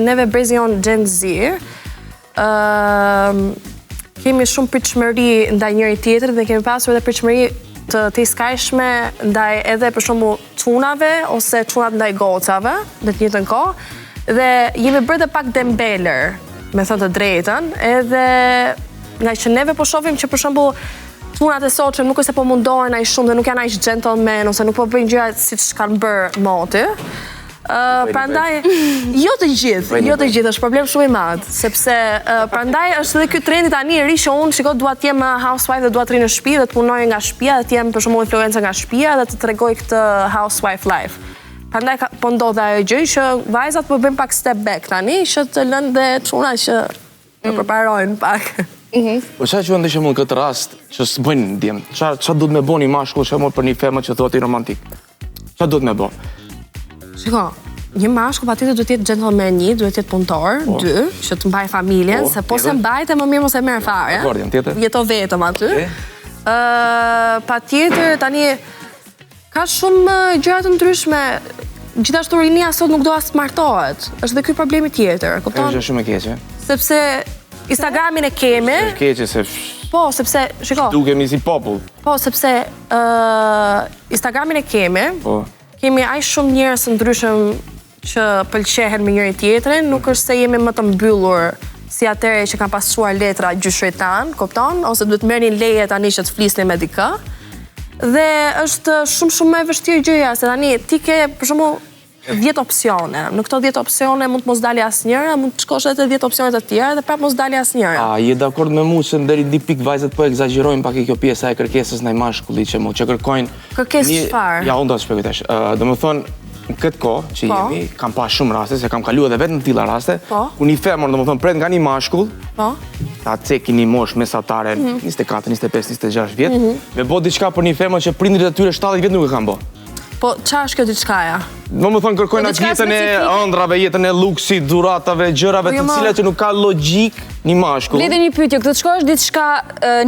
neve brezi jonë Gen Z, kemi shumë pritshmëri ndaj njëri tjetrit dhe kemi pasur edhe pritshmëri të skajshme ndaj edhe për shembull çunave ose çunat ndaj gocave në të njëjtën kohë dhe jemi bërë dhe pak dembeler, me thënë të drejtën, edhe nga që neve po shohim që për shembull çunat e sotshëm nuk është se po mundohen ai shumë dhe nuk janë aq gentleman ose nuk po bëjnë gjërat siç kanë bërë moti. Prandaj, jo të gjithë, është problem shumë i madh, sepse prandaj është edhe ky trendi tani i ri që unë shikoj dua të jem housewife dhe dua të rri në shtëpi dhe të punoj nga shtëpia dhe të jem për shembull influencer nga shtëpia dhe të tregoj këtë housewife life. Prandaj po ndodh ajo gjë që vajzat po bëjnë pak step back tani, që të lënë dhe çuna që të përparojnë pak. Po çfarë që ndeshëm në këtë rast që s'bëjnë djem? Çfarë duhet me bëni mashkull shembull për një femër që thotë i romantik? Çfarë duhet me bë? Shiko, një mashkull patjetër duhet të jetë gentleman 1, duhet të jetë punëtor 2, që të mbaj familjen, se po se mbajtë më mirë mos e merr fare. Jeto vetëm aty. Patjetër tani ka shumë gjëra të ndryshme. Gjithashtu rinia sot nuk do as të martohet. Është dhe ky problemi tjetër, kupton? Është shumë e keqe. Sepse Instagramin e kemi. Është keqe se po, sepse shiko. Dukemi si popull. Po, sepse Instagramin e kemi. Po. Kemi aq shumë njerëz të ndryshëm që pëlqehen me njëri tjetrin, nuk është se jemi më të mbyllur si atëre që kanë pasur letra gjyshëtan, kupton? Ose duhet merrnin leje tani që të flisni me dikë. Dhe është shumë më e vështirë gjëja, se tani ti ke për shembull 10 opsione. Në këto 10 opsione mund të mos dalë asnjëra, mund të shkosh edhe 10 opsione të tjera dhe prapë mos dalë asnjëra. A je dakord me mua se deri në pikë vajzat po egzagjerojnë pak kjo pjesa e kërkesës ndaj mashkullit që kërkojnë. Kërkesë çfarë? Ja, unë do të shpjegoj tash. Domethënë në këtë kohë që jemi, kam pas shumë raste, se kam kaluar edhe vetë në tilla raste, ku një femër domethënë pret nga një mashkull, ta ceki një moshë mesatare 24, 25, 26 vjet, me bë diçka për një femër që prindrit e tyre 70 vjet nuk e kanë bë. Po, qa është kjo diçkaja? Domethënë kërkojnë atë jetën e ëndrave, jetën e luksit, dhuratave, gjërave të cilat që nuk ka logjik një mashkull. Lidhe një pyetje, këtë çka është diçka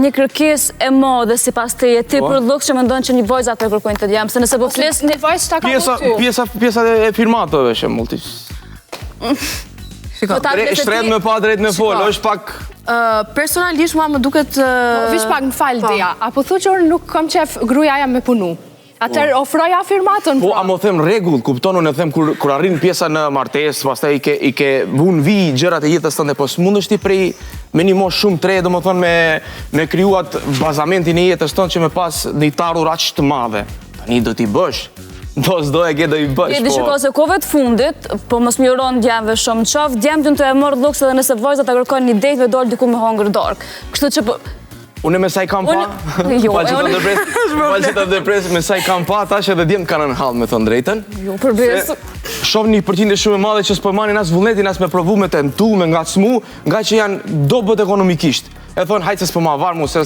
një kërkesë e madhe sipas teje, ti për lukс që mendon që një vajzë atë kërkojnë të jam, se nëse po fles një vajzë ta ka kuptuar. Pjesa e firmatave shembull ti. Shtret me pa drejt me fol, është pak personalisht mua më duket vish pak më fal dia, apo thu që nuk kam qef gruaja me punu. Atër ofroja firmatën. Po, a më them rregull, kupton, unë e them kur arrin pjesa në martesë, pastaj i ke vun vi gjërat e jetës tënde, po s'mundesh ti prej me një moshë shumë të re, domethënë me krijuat bazamentin e jetës tënde që me pas një tarur aq të madhe. Tani do t'i bësh. Do s'do e ke do i bësh. Ti shikoj se kohëve të fundit, po mos më uron djemve shumë çof, djemtën të e marr luks edhe nëse vajzat ta kërkojnë një date do diku me hongër dork. Kështu që unë me sa i kam pa, me sa i kam pa, tash edhe djemë kanë në halë, me thënë drejten. Jo, përbes. Shoh një përqindje shumë e madhe që s'po marrin as vullnetin, as me provu, me tentu, me ngacmu, nga që janë dobët ekonomikisht. E thonë, hajtë se s'po ma varmu, se